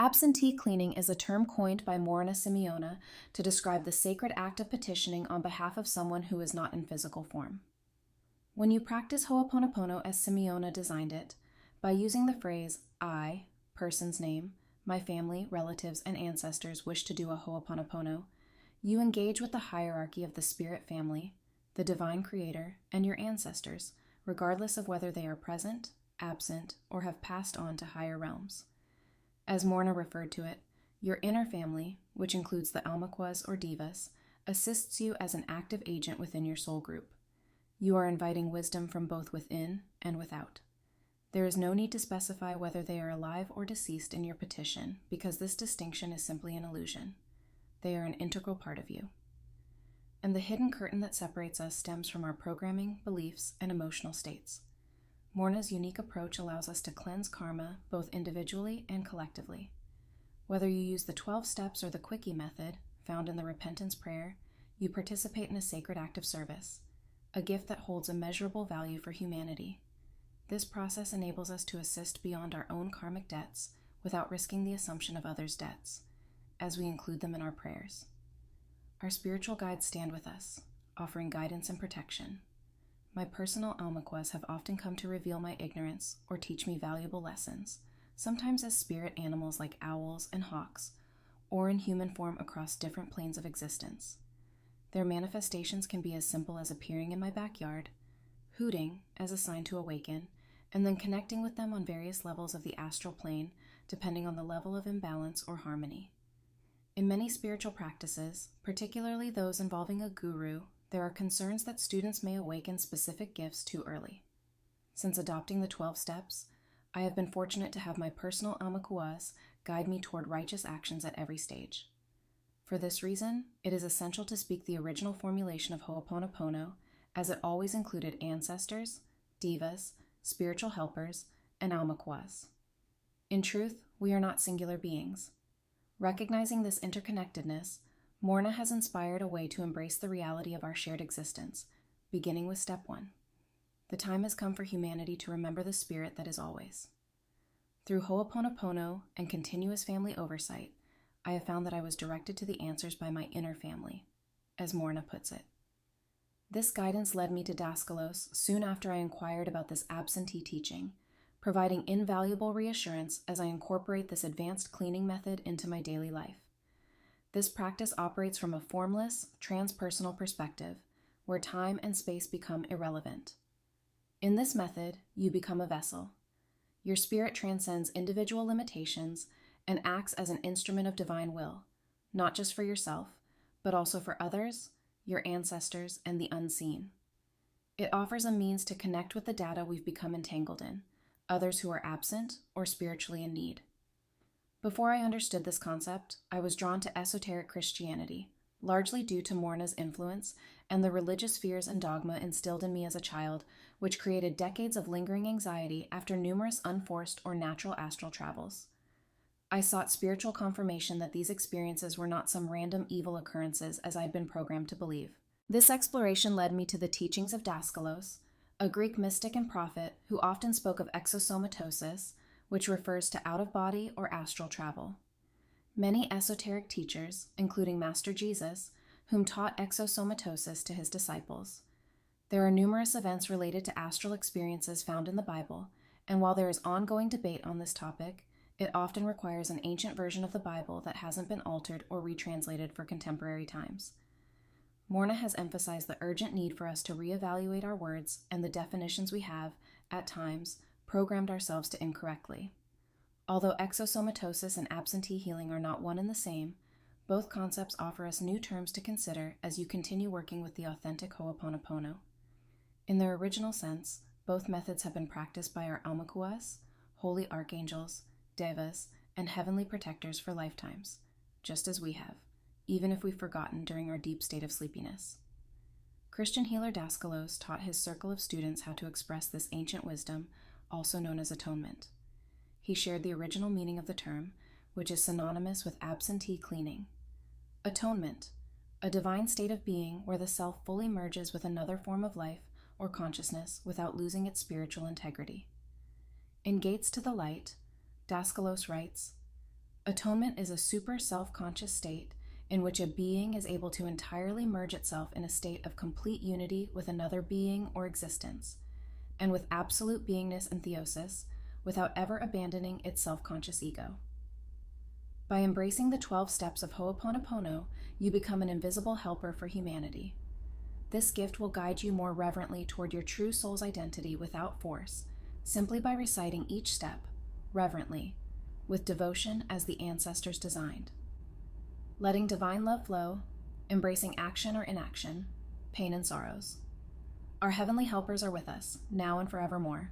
Absentee cleaning is a term coined by Morrnah Simeona to describe the sacred act of petitioning on behalf of someone who is not in physical form. When you practice Ho'oponopono as Simeona designed it, by using the phrase, I, person's name, my family, relatives, and ancestors wish to do a Ho'oponopono, you engage with the hierarchy of the spirit family, the divine creator, and your ancestors, regardless of whether they are present, absent, or have passed on to higher realms. As Morrnah referred to it, your inner family, which includes the aumakuas or devas, assists you as an active agent within your soul group. You are inviting wisdom from both within and without. There is no need to specify whether they are alive or deceased in your petition, because this distinction is simply an illusion. They are an integral part of you. And the hidden curtain that separates us stems from our programming, beliefs, and emotional states. Morrnah's unique approach allows us to cleanse karma both individually and collectively. Whether you use the 12 steps or the quickie method, found in the repentance prayer, you participate in a sacred act of service, a gift that holds immeasurable value for humanity. This process enables us to assist beyond our own karmic debts without risking the assumption of others' debts, as we include them in our prayers. Our spiritual guides stand with us, offering guidance and protection. My personal aumakuas have often come to reveal my ignorance or teach me valuable lessons, sometimes as spirit animals like owls and hawks, or in human form across different planes of existence. Their manifestations can be as simple as appearing in my backyard, hooting as a sign to awaken, and then connecting with them on various levels of the astral plane, depending on the level of imbalance or harmony. In many spiritual practices, particularly those involving a guru, there are concerns that students may awaken specific gifts too early. Since adopting the 12 steps, I have been fortunate to have my personal aumakuas guide me toward righteous actions at every stage. For this reason, it is essential to speak the original formulation of Ho'oponopono, as it always included ancestors, devas, spiritual helpers, and aumakuas. In truth, we are not singular beings. Recognizing this interconnectedness, Morrnah has inspired a way to embrace the reality of our shared existence, beginning with step 1. The time has come for humanity to remember the spirit that is always. Through Ho'oponopono and continuous family oversight, I have found that I was directed to the answers by my inner family, as Morrnah puts it. This guidance led me to Daskalos soon after I inquired about this absentee teaching, providing invaluable reassurance as I incorporate this advanced cleaning method into my daily life. This practice operates from a formless, transpersonal perspective, where time and space become irrelevant. In this method, you become a vessel. Your spirit transcends individual limitations and acts as an instrument of divine will, not just for yourself, but also for others, your ancestors, and the unseen. It offers a means to connect with the data we've become entangled in, others who are absent or spiritually in need. Before I understood this concept, I was drawn to esoteric Christianity, largely due to Morrnah's influence and the religious fears and dogma instilled in me as a child, which created decades of lingering anxiety after numerous unforced or natural astral travels. I sought spiritual confirmation that these experiences were not some random evil occurrences as I had been programmed to believe. This exploration led me to the teachings of Daskalos, a Greek mystic and prophet who often spoke of exosomatosis, which refers to out-of-body or astral travel. Many esoteric teachers, including Master Jesus, whom taught exosomatosis to his disciples. There are numerous events related to astral experiences found in the Bible, and while there is ongoing debate on this topic, it often requires an ancient version of the Bible that hasn't been altered or retranslated for contemporary times. Morrnah has emphasized the urgent need for us to reevaluate our words and the definitions we have, at times, programmed ourselves to incorrectly. Although exosomatosis and absentee healing are not one and the same, both concepts offer us new terms to consider as you continue working with the authentic Ho'oponopono. In their original sense, both methods have been practiced by our aumakuas, holy archangels, devas, and heavenly protectors for lifetimes, just as we have, even if we've forgotten during our deep state of sleepiness. Christian healer Daskalos taught his circle of students how to express this ancient wisdom, also known as atonement. He shared the original meaning of the term, which is synonymous with absentee cleaning. Atonement, a divine state of being where the self fully merges with another form of life or consciousness without losing its spiritual integrity. In Gates to the Light, Daskalos writes, Atonement is a super self-conscious state in which a being is able to entirely merge itself in a state of complete unity with another being or existence, and with absolute beingness and theosis, without ever abandoning its self-conscious ego. By embracing the 12 steps of Ho'oponopono, you become an invisible helper for humanity. This gift will guide you more reverently toward your true soul's identity without force, simply by reciting each step, reverently, with devotion as the ancestors designed. Letting divine love flow, embracing action or inaction, pain and sorrows. Our heavenly helpers are with us, now and forevermore.